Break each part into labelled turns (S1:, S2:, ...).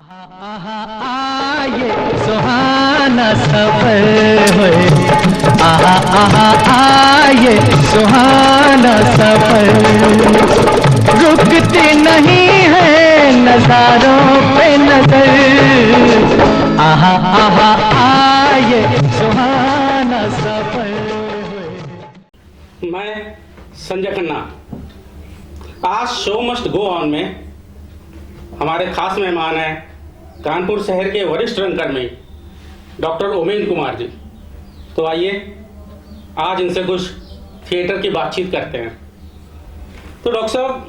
S1: ये सुहाना सफर होए, आहा आहा ये सुहाना सफर, रुकती नहीं है नजारों पे नजर, आहा आहा ये सुहाना सफर होए।
S2: मैं संजय खन्ना आज शो मस्ट गो ऑन में हमारे खास मेहमान हैं कानपुर शहर के वरिष्ठ रंगकर्मी डॉक्टर ओमेन कुमार जी। तो आइए आज इनसे कुछ थिएटर की बातचीत करते हैं। तो डॉक्टर साहब,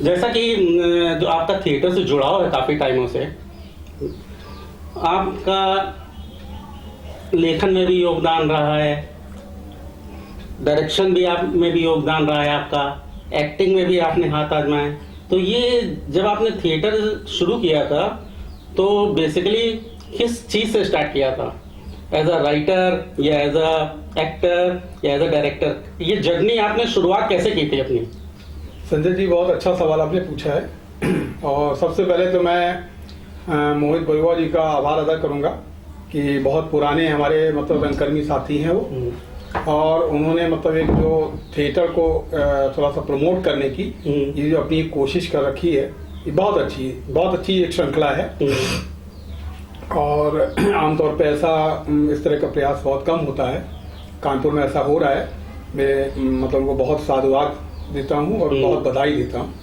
S2: जैसा कि जो आपका थिएटर से जुड़ाव है काफ़ी टाइमों से, आपका लेखन में भी योगदान रहा है, डायरेक्शन भी आप में भी योगदान रहा है आपका, एक्टिंग में भी आपने हाथ आजमाए। तो ये जब आपने थिएटर शुरू किया था तो बेसिकली किस चीज़ से स्टार्ट किया था? एज अ राइटर या एज अ एक्टर या एज अ डायरेक्टर? ये जर्नी आपने शुरुआत कैसे की थी अपनी?
S3: संजय जी, बहुत अच्छा सवाल आपने पूछा है। और सबसे पहले तो मैं मोहित बरुआ जी का आभार अदा करूंगा कि बहुत पुराने हमारे मतलब रंगकर्मी साथी हैं वो, और उन्होंने मतलब एक जो थिएटर को थोड़ा सा प्रमोट करने की ये जो अपनी कोशिश कर रखी है, ये बहुत अच्छी एक श्रृंखला है। और आमतौर पे ऐसा इस तरह का प्रयास बहुत कम होता है। कानपुर में ऐसा हो रहा है। मैं मतलब उनको बहुत साधुवाद देता हूँ और बहुत बधाई देता हूँ।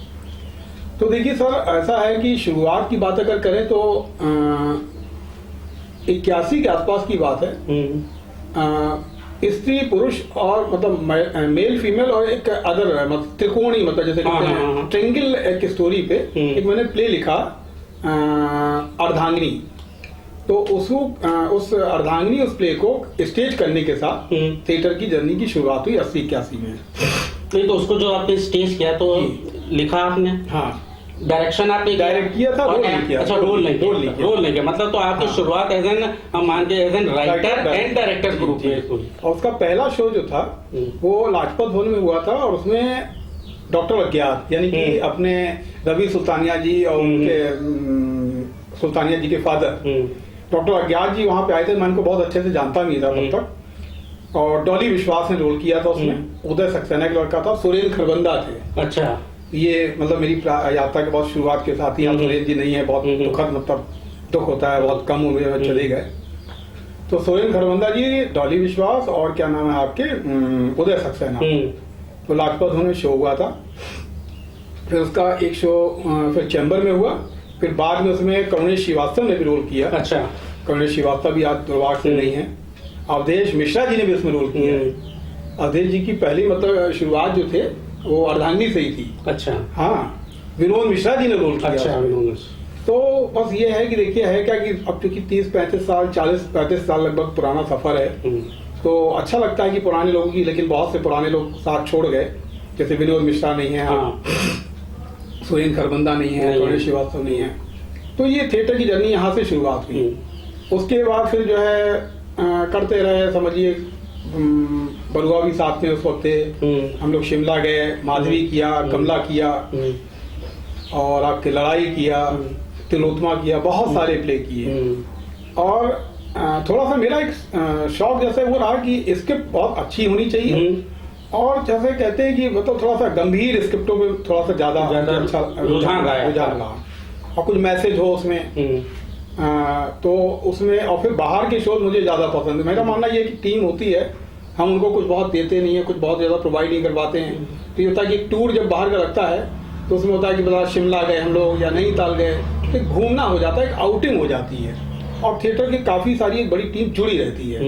S3: तो देखिए सर, ऐसा है कि शुरुआत की बात अगर करें तो 81 के आसपास की बात है। स्त्री पुरुष और मतलब मेल फीमेल और एक अदर मतलब त्रिकोणी मतलब जैसे कहते हैं ट्रेंगल एक स्टोरी पे एक मैंने प्ले लिखा अर्धांगिनी। तो उस अर्धांगिनी उस प्ले को स्टेज करने के साथ थिएटर की जर्नी की शुरुआत हुई 80-81 में।
S2: तो उसको जो आपने स्टेज किया तो लिखा आपने? हाँ। डायरेक्शन आपने
S3: डायरेक्ट किया था, रोल नहीं किया।
S2: अच्छा, रोल नहीं किया। मतलब तो आपकी शुरुआत एज एन हम मान के as an writer and director group में।
S3: और उसका पहला शो जो था वो लाजपत भवन में हुआ था, और उसमें डॉक्टर अज्ञात यानी कि अपने रवि सुल्तानिया जी और उनके सुल्तानिया जी के फादर डॉक्टर अज्ञात जी वहां पे आए थे। मैं उनको बहुत अच्छे से जानता नहीं था तब तक। और डॉली विश्वास ने रोल किया था उसमें। उदय सक्सेना का लड़का था, सुरेंद्र खरबंदा थे। अच्छा, ये मतलब मेरी यात्रा के बहुत शुरुआत के साथ ही सुरेंद्र जी नहीं है, बहुत दुखद मतलब दुख होता है, बहुत कम उम्र में चले गए। तो सुरेंद्र खरबंदा जी, डॉली विश्वास और क्या नाम है आपके उदय सक्सेना। तो लाजपत भवन में शो हुआ था। फिर उसका एक शो फिर चैम्बर में हुआ। फिर बाद में उसमें करुणेश श्रीवास्तव ने भी रोल किया। अच्छा, करुणेश श्रीवास्तव भी आज दुर्भाग्य से नहीं है। अवधेश मिश्रा जी ने भी उसमें रोल किया। अवधेश जी की पहली मतलब शुरुआत जो थे वो अर्धांगिनी से ही थी। अच्छा, हाँ। विनोद मिश्रा जी ने रोल किया। अच्छा, तो बस ये है कि देखिए है क्या कि अब चूंकि 30-35 साल 40-35 साल लगभग पुराना सफर है, तो अच्छा लगता है कि पुराने लोगों की, लेकिन बहुत से पुराने लोग साथ छोड़ गए। जैसे विनोद मिश्रा नहीं है, सुरेंद्र खरबंदा नहीं है, करुणेश श्रीवास्तव नहीं है। तो ये थिएटर की जर्नी यहाँ से शुरुआत हुई। उसके बाद फिर जो है करते रहे, समझिए बरुआ भी साथ में उस वक्त थे। हम लोग शिमला गए, माधवी किया, कमला किया, और आपके लड़ाई किया, तिलोत्तमा किया, बहुत सारे प्ले किए। और थोड़ा सा मेरा एक शौक जैसे वो रहा कि स्क्रिप्ट बहुत अच्छी होनी चाहिए, और जैसे कहते हैं कि मतलब थोड़ा सा गंभीर स्क्रिप्टों में थोड़ा सा ज्यादा अच्छा रुझान रहा, और कुछ मैसेज हो उसमें। तो उसमें, और फिर बाहर के शो मुझे ज्यादा पसंद है। मेरा मानना ये कि टीम होती है, हम उनको कुछ बहुत देते नहीं है, कुछ बहुत ज्यादा प्रोवाइड नहीं करवाते हैं। तो ये होता है कि एक टूर जब बाहर का लगता है तो उसमें होता है कि बता शिमला गए हम लोग या नैनीताल गए, तो घूमना हो जाता है, एक आउटिंग हो जाती है, और थिएटर की काफी सारी एक बड़ी टीम जुड़ी रहती है।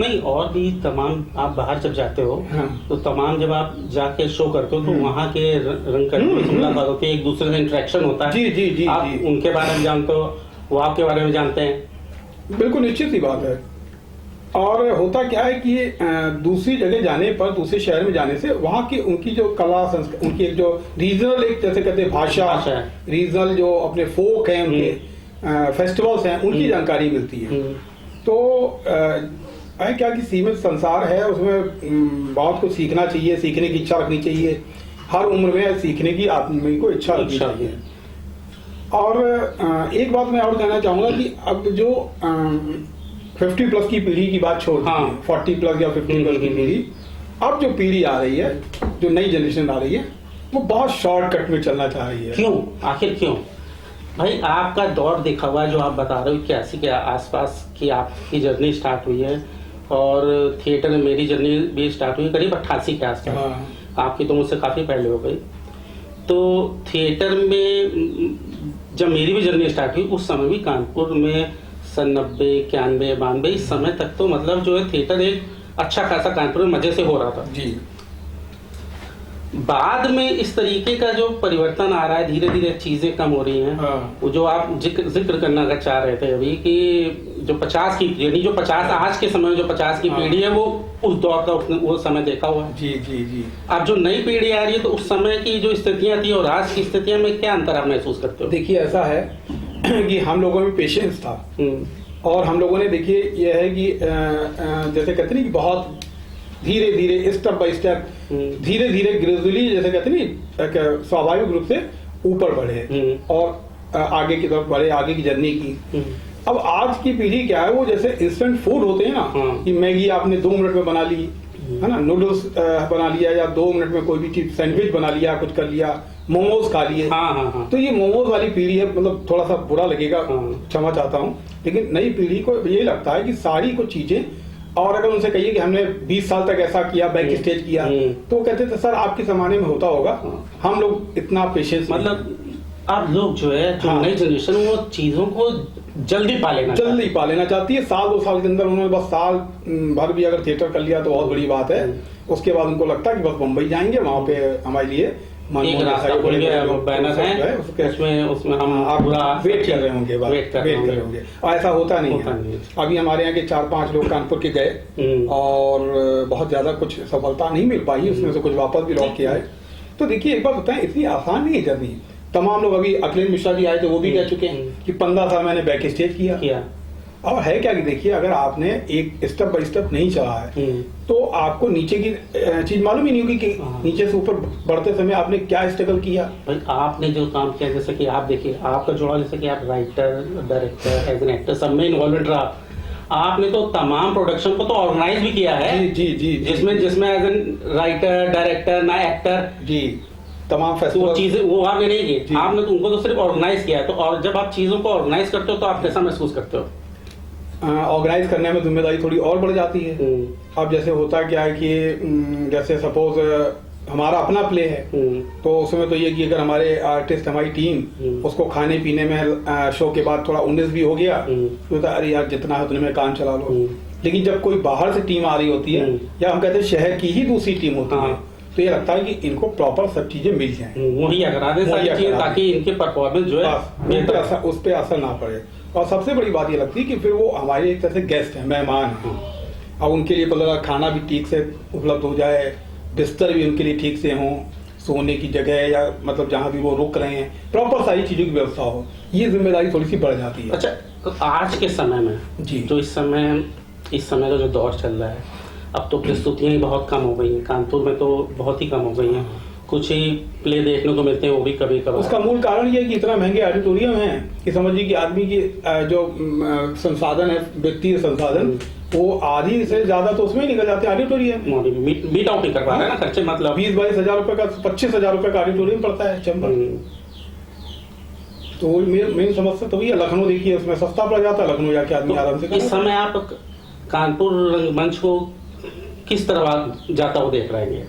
S2: नहीं, और भी तमाम आप बाहर जब जाते हो तो तमाम जब आप जाके शो करते हो तो वहाँ के रंगकर्मी से मुलाकात होती है, एक दूसरे से इंटरेक्शन होता है। जी, आप उनके बारे में जानते हो, वो आपके बारे में जानते हैं।
S3: बिल्कुल निश्चित ही बात है। और होता क्या है कि दूसरी जगह जाने पर, दूसरे शहर में जाने से वहाँ की उनकी जो कला संस्कृति, उनकी एक जो रीजनल एक जैसे कहते हैं भाषा, रीजनल जो अपने फोक हैं, उनके फेस्टिवल्स हैं, उनकी जानकारी मिलती है। तो है क्या कि सीमित संसार है, उसमें बहुत कुछ सीखना चाहिए, सीखने की इच्छा रखनी चाहिए। हर उम्र में सीखने की आदमी को इच्छा रखनी चाहिए। और एक बात मैं और कहना चाहूंगा कि अब जो 50 प्लस की पीढ़ी की बात छोड़
S2: हाँ।
S3: 40 प्लस या 50 प्लस की पीढ़ी, अब जो पीढ़ी आ रही है, जो नई जनरेशन आ रही है, वो बहुत शॉर्टकट में चलना चाह रही है।
S2: क्यों, आखिर क्यों भाई? आपका दौर देखा हुआ है, जो आप बता रहे हो 81 के आसपास की आपकी जर्नी स्टार्ट हुई है, और थिएटर में मेरी जर्नी भी स्टार्ट हुई करीब 88 के आसपास।
S3: हाँ।
S2: आपकी तो मुझसे काफ़ी पहले हो गई। तो थिएटर में जब मेरी भी जर्नी स्टार्ट हुई, उस समय भी कानपुर में सन 90, 91, 92 इस समय तक तो मतलब जो है थिएटर एक अच्छा खासा कानपुर में मजे से हो रहा था
S3: जी।
S2: बाद में इस तरीके का जो परिवर्तन आ रहा है, धीरे धीरे चीजें कम हो रही हैं।
S3: हाँ।
S2: वो जो आप जिक्र करना अगर चाह रहे थे अभी कि जो 50 की, यानी जो 50 आज के समय में जो 50 की
S3: हाँ।
S2: पीढ़ी है, वो उस दौर का वो समय देखा हुआ है।
S3: जी जी जी।
S2: अब जो नई पीढ़ी आ रही है, तो उस समय की जो स्थितियां थी और आज की स्थितियां में क्या अंतर आप महसूस करते हो?
S3: देखिए ऐसा है कि हम लोगों में पेशेंस था, और हम लोगों ने, देखिए ये है कि जैसे कहते नहीं कि बहुत धीरे धीरे स्टेप बाय स्टेप, धीरे धीरे ग्रेजुअली, जैसे कहते नहीं स्वाभाविक रूप से ऊपर बढ़े और आगे की तरफ बढ़े, आगे की जर्नी की। अब आज की पीढ़ी क्या है, वो जैसे इंस्टेंट फूड होते हैं ना, कि मैगी आपने 2 मिनट में बना ली, है ना, नूडल्स बना लिया, या 2 मिनट में कोई भी चीज, सैंडविच बना लिया, कुछ कर लिया, मोमोज खा लिए।
S2: हाँ।
S3: तो ये मोमोज वाली पीढ़ी है, मतलब थोड़ा सा बुरा लगेगा, क्षमा चाहता हूँ, लेकिन नई पीढ़ी को ये लगता है कि सारी कुछ चीजें, और अगर उनसे कहिए कि हमने 20 साल तक ऐसा किया, बैक स्टेज किया, तो वो कहते थे सर आपके जमाने में होता होगा, हम लोग इतना पेशेंस,
S2: मतलब आप लोग जो है, जो
S3: हाँ।
S2: नई जनरेशन, वो चीजों को जल्दी पा लेना
S3: चाहती है। साल 2 साल के अंदर उन्होंने बस साल भर भी अगर थिएटर कर लिया तो बहुत बड़ी बात है। उसके बाद उनको लगता है कि बस मुंबई जाएंगे, वहां पे हमारे लिए
S2: एक रास्ता खुल गया, वो बैनर है, उसमें हम
S3: आप
S2: पूरा
S3: वेट कर रहे होंगे,
S2: वेट कर रहे होंगे।
S3: और ऐसा होता नहीं है। अभी हमारे यहाँ के 4-5 लोग कानपुर के गए और बहुत ज्यादा कुछ सफलता नहीं मिल पाई, उसमें से कुछ वापस भी लौट के आए। तो देखिए एक बात बताएं, इतनी आसान नहीं है जर्नी। तमाम लोग, अभी अखिलेश मिश्रा जी आए थे, वो भी कह चुके हैं कि 15 साल मैंने बैक स्टेज किया। और है क्या कि देखिए, अगर आपने एक स्टेप बाय स्टेप नहीं चला है, तो आपको नीचे की चीज मालूम ही नहीं होगी कि नीचे से ऊपर बढ़ते समय आपने क्या स्ट्रगल किया।
S2: भाई आपने जो काम किया, जैसे कि आप देखिए, आपका जोड़ा, जैसे कि आप writer, director, as an actor, सब में इन्वॉल्व रहा। आपने तो तमाम प्रोडक्शन को तो ऑर्गेनाइज भी किया है।
S3: जी।
S2: जिसमें एज एन राइटर, डायरेक्टर, ना एक्टर
S3: जी, तमाम फेस्टिवल,
S2: वो चीजें वो आपने नहीं की, आपने तो उनको तो सिर्फ ऑर्गेनाइज किया है। तो और जब आप चीजों को ऑर्गेनाइज करते हो, तो आप कैसा महसूस करते हो?
S3: ऑर्गेनाइज करने में जिम्मेदारी थोड़ी और बढ़ जाती है। अब जैसे होता क्या है कि जैसे सपोज हमारा अपना प्ले है, तो उसमें तो ये कि अगर हमारे आर्टिस्ट, हमारी टीम, उसको खाने पीने में शो के बाद थोड़ा 19 भी हो गया, तो अरे यार जितना है उतने में काम चला लो। लेकिन जब कोई बाहर से टीम आ रही होती है, या हम कहते हैं शहर की ही दूसरी टीम होती है, तो ये लगता है कि इनको प्रॉपर सब चीजें मिल जाएं,
S2: मुहैया करा दें सारी चीजें, ताकि इनके परफॉर्मेंस जो है
S3: उस पर असर ना पड़े। और सबसे बड़ी बात ये लगती है कि फिर वो हमारे एक तरह से गेस्ट हैं, मेहमान हैं। अब उनके लिए मतलब खाना भी ठीक से उपलब्ध हो जाए, बिस्तर भी उनके लिए ठीक से हों, सोने की जगह या मतलब जहाँ भी वो रुक रहे हैं, प्रॉपर सारी चीजों की व्यवस्था हो, ये जिम्मेदारी थोड़ी सी बढ़ जाती है।
S2: अच्छा, तो आज के समय में
S3: जी,
S2: जो इस समय का जो दौर चल रहा है, अब तो प्रस्तुतियाँ ही बहुत कम हो गई हैं। कानपुर में तो बहुत ही कम हो गई हैं, कुछ ही प्ले देखने को मिलते हैं, वो भी कभी कभार।
S3: उसका मूल कारण ये है कि इतना महंगे ऑडिटोरियम है कि समझिए कि आदमी की जो संसाधन है, वित्तीय संसाधन, वो आधी से ज्यादा तो उसमें निकल जाते हैं ऑडिटोरियम।
S2: मीट आउट नहीं कर पा रहे ना, खर्चे मतलब
S3: 20-22 हजार रुपए का, 25,000 रुपए का ऑडिटोरियम पड़ता है चैम्बर। तो मेन समस्या तो ये, लखनऊ देखिए उसमें सस्ता पड़ जाता है, लखनऊ जाके आदमी आराम से।
S2: इस समय आप कानपुर रंगमंच को किस तरह जाता हुआ देख रहे हैं?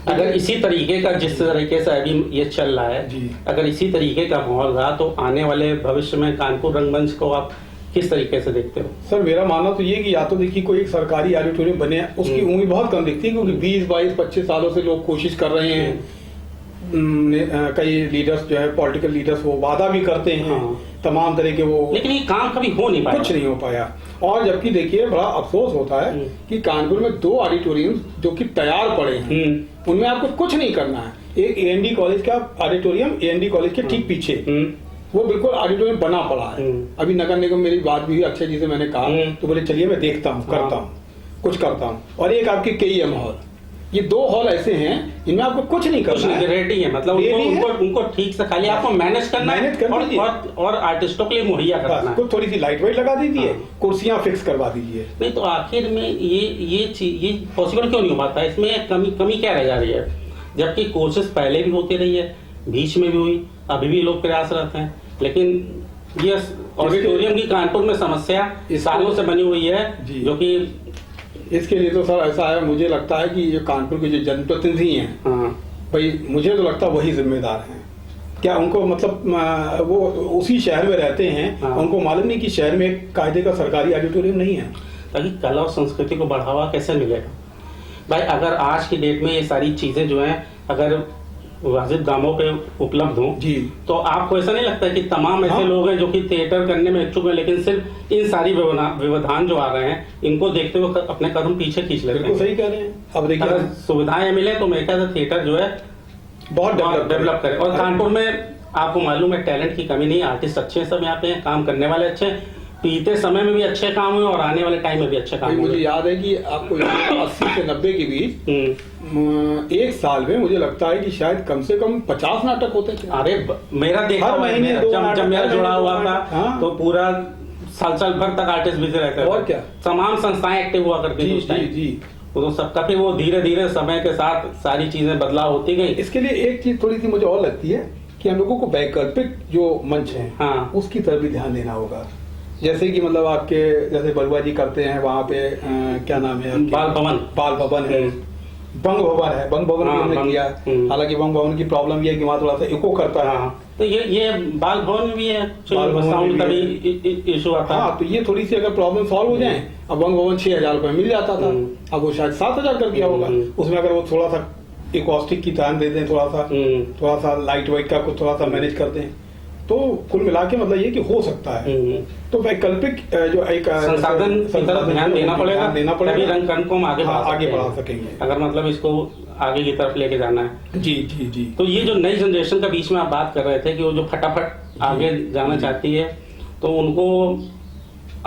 S2: अगर इसी तरीके का, जिस तरीके से अभी ये चल रहा है, अगर इसी तरीके का माहौल रहा, तो आने वाले भविष्य में कानपुर रंगमंच को आप किस तरीके से देखते हो?
S3: सर मेरा मानना तो ये कि या तो देखिए कोई एक सरकारी ऑडिटोरियम बने, उसकी उम्मीद बहुत कम दिखती है, क्योंकि 20-22-25 सालों से लोग कोशिश कर रहे हैं। कई लीडर्स जो है, पॉलिटिकल लीडर्स, वो वादा भी करते हैं तमाम तरह के, वो,
S2: लेकिन ये काम कभी हो नहीं पाया,
S3: कुछ नहीं हो पाया। और जबकि देखिए बड़ा अफसोस होता है कि कानपुर में 2 ऑडिटोरियम जो कि तैयार पड़े हैं, उनमें आपको कुछ नहीं करना है। एक AND कॉलेज का ऑडिटोरियम, AND कॉलेज के ठीक पीछे, वो बिल्कुल ऑडिटोरियम बना पड़ा है। अभी नगर निगम, मेरी बात भी हुई अक्षय जी से, मैंने कहा तो बोले चलिए मैं देखता हूँ, करता हूँ, कुछ करता हूँ। और एक आपकी KEM हॉल, ये 2 हॉल ऐसे हैं इनमें आपको कुछ नहीं
S2: कुछ
S3: करना
S2: नहीं,
S3: है।
S2: रेडी है, मतलब
S3: Ready
S2: उनको
S3: है।
S2: उनको उनको ठीक से खाली आपको मैनेज करना है
S3: मैनेज कर दीजिए।
S2: और आर्टिस्टों के लिए मुहैया
S3: बस
S2: करना है।
S3: कुछ थोड़ी सी लाइट वाइट लगा दीजिए,
S2: हाँ।
S3: कुर्सियां फिक्स करवा दीजिए।
S2: नहीं तो आखिर में ये चीज ये पॉसिबल क्यों नहीं हो पाता? इसमें कमी क्या रह जा रही है? जबकि कोशिश पहले भी होती रही है, बीच में भी हुई, अभी भी लोग प्रयासरत हैं, लेकिन ये ऑडिटोरियम की कानपुर में समस्या सालों से बनी हुई है,
S3: जी।
S2: जो कि
S3: इसके लिए तो सर ऐसा है, मुझे लगता है कि ये कानपुर के जो जनप्रतिनिधि हैं,
S2: हाँ,
S3: भाई मुझे तो लगता है वही जिम्मेदार हैं। क्या उनको मतलब वो उसी शहर में रहते हैं,
S2: हाँ।
S3: उनको मालूम नहीं कि शहर में एक कायदे का सरकारी ऑडिटोरियम नहीं है?
S2: ताकि कला और संस्कृति को बढ़ावा कैसे मिलेगा? भाई अगर आज की डेट में ये सारी चीजें जो हैं अगर वाजिब दामों पे उपलब्ध हों,
S3: जी।
S2: तो आपको ऐसा नहीं लगता कि तमाम ऐसे
S3: हाँ।
S2: लोग हैं जो कि थिएटर करने में इच्छुक हैं, लेकिन सिर्फ इन सारी व्यवधान जो आ रहे हैं इनको देखते हुए अपने कदम पीछे खींच लेते
S3: बिल्कुल
S2: हैं?
S3: सही कह रहे हैं। अब देखिए
S2: अगर सुविधाएं मिले तो मेरे ख्याल से थिएटर जो है
S3: बहुत
S2: डेवलप करे। और कानपुर में आपको मालूम है टैलेंट की कमी नहीं, आर्टिस्ट अच्छे हैं, सब यहाँ पे हैं, काम करने वाले अच्छे हैं, बीते समय में भी अच्छे काम हुए और आने वाले टाइम में भी अच्छे काम
S3: भाई मुझे
S2: हुए।
S3: याद है कि आपको 80 से 90 के बीच एक साल में मुझे लगता है कि शायद कम से कम 50 नाटक होते थे।
S2: अरे मेरा देखा
S3: हर
S2: हुआ है,
S3: महीने
S2: मेरा-
S3: 2
S2: जब
S3: नाटक,
S2: मेरा
S3: हर
S2: जुड़ा
S3: महीने
S2: हुआ
S3: 2
S2: था
S3: नाटक, हाँ।
S2: तो पूरा साल भर तक आर्टिस्ट बिजी रहते थे।
S3: और क्या?
S2: तमाम संस्थाएं एक्टिव हुआ करती थी
S3: जी
S2: उस टाइम।
S3: जी।
S2: तो सबका फिर वो धीरे धीरे समय के साथ सारी चीजें बदलाव होती गई।
S3: इसके लिए एक चीज थोड़ी सी मुझे और लगती है कि हम लोगों को वैकल्पिक जो मंच है,
S2: हाँ।
S3: उसकी तरफ भी ध्यान देना होगा। जैसे कि मतलब आपके जैसे बरुआ जी करते हैं वहाँ पे क्या नाम है आपके? बाल भवन है, बंग भवन है, बंग भवन भी
S2: हाँ,
S3: हमने किया। हालांकि बंग भवन की प्रॉब्लम ये है कि वहाँ थोड़ा सा इको करता है।
S2: हाँ, तो ये बाल भवन में भी है,
S3: बाल भवन में
S2: साउंड
S3: भी
S2: का
S3: है।
S2: भी इशू आता है।
S3: हाँ, तो ये थोड़ी सी अगर प्रॉब्लम सॉल्व हो जाए, अब बंग भवन 6,000 रुपए मिल जाता था, अब वो शायद 7,000 कर दिया होगा। उसमें अगर वो थोड़ा सा एकॉस्टिक की ध्यान दे दें, थोड़ा सा लाइट वाइट का कुछ थोड़ा सा मैनेज कर दें, तो कुल मिला के मतलब ये कि हो सकता है। तो वैकल्पिक जो एक
S2: संसाधन की तरफ ध्यान देना पड़ेगा, तभी रंग को हम आगे
S3: बढ़ा सकेंगे,
S2: अगर मतलब इसको आगे की तरफ लेके जाना है।
S3: जी जी जी।
S2: तो ये जो नई जनरेशन का बीच में आप बात कर रहे थे कि वो जो फटाफट आगे जाना चाहती है, तो उनको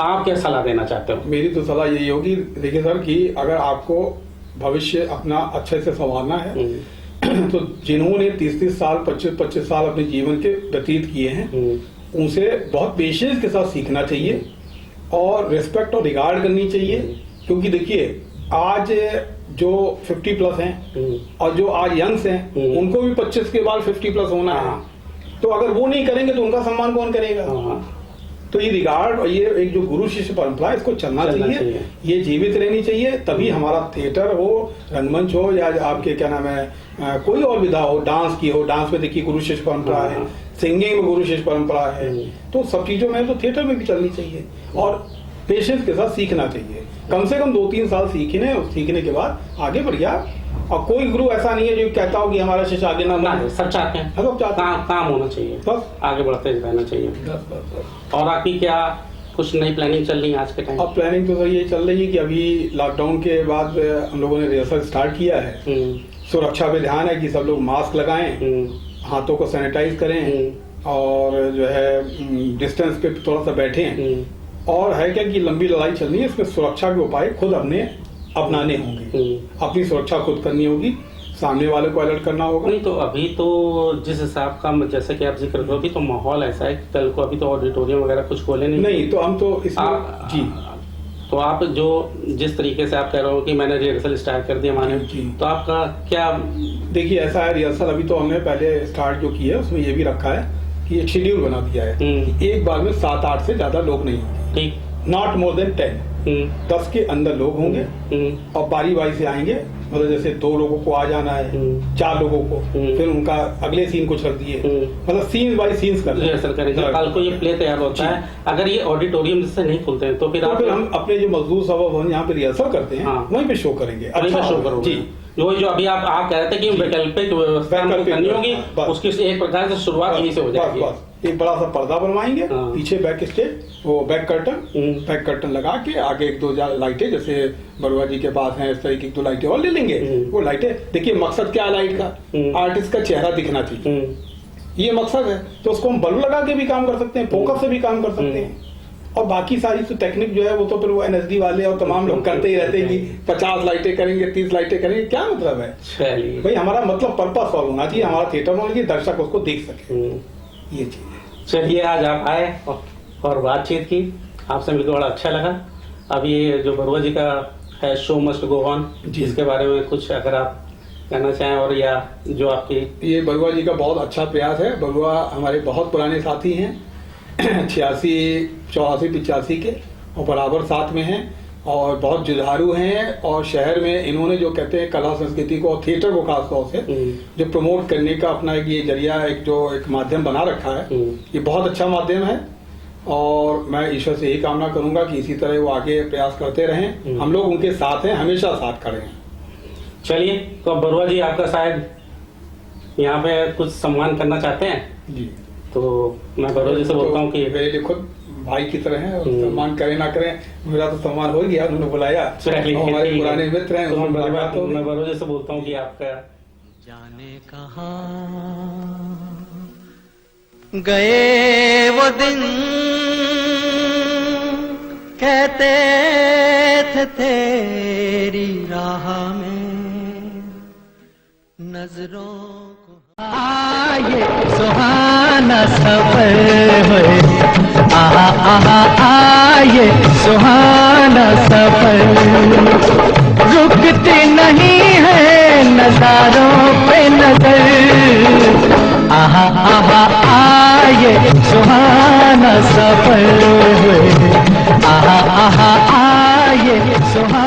S2: आप क्या सलाह देना चाहते हो?
S3: मेरी तो सलाह यही होगी, देखिए सर, कि अगर आपको भविष्य अपना अच्छे से संवारना है तो जिन्होंने 30-30 साल 25-25 साल अपने जीवन के व्यतीत किए हैं, उनसे बहुत पेशेंस के साथ सीखना चाहिए और रिस्पेक्ट और रिगार्ड करनी चाहिए। क्योंकि देखिए आज जो 50 प्लस हैं और जो आज यंग्स हैं, उनको भी 25 के बाद 50 प्लस होना है। तो अगर वो नहीं करेंगे तो उनका सम्मान कौन करेगा? तो ये रिगार्ड और ये एक जो गुरु शिष्य परंपरा है, इसको चलना चाहिए, ये जीवित रहनी चाहिए। तभी हमारा थिएटर हो, रंगमंच हो, या आपके क्या नाम है कोई और विधा हो, डांस की हो, डांस में देखिए गुरु शिष्य परंपरा है, सिंगिंग में गुरु शिष्य परंपरा है, तो सब चीजों में तो थिएटर में भी चलनी चाहिए और पेशेंस के साथ सीखना चाहिए। कम से कम 2-3 साल सीखने के बाद आगे बढ़िया। और कोई गुरु ऐसा नहीं है जो कहता हो कि हमारा शिष्य आगे ना बढ़े।
S2: सब चाहते हैं,
S3: सब चाहते हैं,
S2: काम होना चाहिए,
S3: बस
S2: आगे बढ़ते रहना चाहिए।
S3: बस।
S2: और आपकी क्या कुछ नई प्लानिंग चल रही है आज के टाइम?
S3: अब प्लानिंग तो सर ये चल रही है कि अभी लॉकडाउन के बाद हम लोगों ने रिहर्सल स्टार्ट किया है। सुरक्षा पे ध्यान है कि सब लोग मास्क लगाएं, हाथों को सैनिटाइज करें और जो है डिस्टेंस पे थोड़ा सा बैठें। और है क्या कि लंबी लड़ाई चलनी है, इसमें सुरक्षा के उपाय खुद अपनाने होंगे। अपनी सुरक्षा खुद करनी होगी, सामने वाले को अलर्ट करना होगा।
S2: नहीं तो अभी तो जिस हिसाब का जैसे कि आप जिक्र करो, तो माहौल ऐसा है कि कल को अभी तो ऑडिटोरियम वगैरह कुछ खोले नहीं
S3: तो हम तो इसमें जी।
S2: तो आप जो जिस तरीके से आप कह रहे हो कि मैंने रिहर्सल स्टार्ट कर दिया माने, तो आपका क्या?
S3: देखिए ऐसा है, रिहर्सल अभी तो हमने पहले स्टार्ट जो की है उसमें ये भी रखा है कि एक शेड्यूल बना दिया है कि एक बार में 7-8 से ज्यादा लोग नहीं होंगे,
S2: ठीक,
S3: नॉट मोर देन 10 के अंदर लोग होंगे और बारी बारी से आएंगे। मतलब जैसे 2 लोगों को आ जाना है, 4 लोगों को, फिर उनका अगले सीन कुछ रख दिए, मतलब सीन बाई सीन्स कर
S2: रिहर्सल करेंगे। कल को ये प्ले तैयार होता है, अगर ये ऑडिटोरियम जिससे नहीं खुलते हैं तो फिर
S3: हम अपने जो मजदूर सभा भवन यहाँ पे रिहर्सल करते हैं, वहीं पे शो करेंगे।
S2: अच्छा शो करोगे जी। जो अभी आप कह रहे थे कि वैकल्पिक व्यवस्था करनी होगी, उसकी एक प्रकार से शुरुआत यहीं से हो जाएगी।
S3: एक बड़ा सा पर्दा बनवाएंगे, पीछे बैक स्टेज, वो बैक कर्टन लगा के आगे 1-2 लाइटें, जैसे बरुआ जी के पास हैं इस तरह की 2 लाइटें और ले लेंगे। वो लाइटें, देखिए मकसद क्या है लाइट का, आर्टिस्ट का चेहरा दिखना चाहिए, ये मकसद है। तो उसको हम बल्ब लगा के भी काम कर सकते हैं, फोकस से भी काम कर सकते हैं। और बाकी सारी तो टेक्निक जो है वो तो फिर वो एनएसडी वाले और तमाम लोग करते ही रहते हैं कि 50 लाइटें करेंगे, 30 लाइटें करेंगे, क्या मतलब है?
S2: चलिए
S3: भाई हमारा मतलब पर्पस सॉल्व होना चाहिए, हमारा थिएटर होना चाहिए, दर्शक उसको देख सके, ये चीज है।
S2: चलिए आज आप आए और बातचीत की, आपसे मिलकर बड़ा अच्छा लगा। अब ये जो बरुआ जी का है शो मस्ट गो ऑन,
S3: जी।
S2: इसके बारे में कुछ अगर आप कहना चाहें, और या जो आपकी
S3: ये बरुआ जी का बहुत अच्छा प्रयास है। बरुआ हमारे बहुत पुराने साथी हैं 86, 84, 85 के, और बराबर साथ में हैं और बहुत जुझारू हैं। और शहर में इन्होंने जो कहते हैं कला संस्कृति को और थिएटर को खास तौर से जो प्रमोट करने का अपना एक ये जरिया, एक माध्यम बना रखा है, ये बहुत अच्छा माध्यम है। और मैं ईश्वर से यही कामना करूंगा कि इसी तरह वो आगे प्रयास करते रहें। हम लोग उनके साथ हैं, हमेशा साथ खड़े हैं।
S2: चलिए, तो अब बरुआ जी आपका शायद यहाँ पे कुछ सम्मान करना चाहते हैं,
S3: जी,
S2: तो मैं बरुआ जी से बोलता हूँ कि
S3: मेरे लिए खुद भाई की तरह है, और सम्मान करें ना करें, मेरा तो सम्मान हो गया, उन्होंने बुलाया,
S2: चलिए,
S3: और हमारे
S2: ठीक है।
S3: पुराने मित्र हैं,
S2: तो
S3: उन्होंने
S2: मैं
S3: बुलाया, तो
S2: मैं बरुआ जी से बोलता हूँ कि आपका
S1: जाने कहाँ गए वो दिन, कहते थे तेरी राह में नजरों को आए सुहाना सफर है, आहा आहा आए सुहाना सफर, रुकती नहीं है नजारों पे नजर, आहा आहा आए सुहाना सफर है, आहा आहा आए सुहाना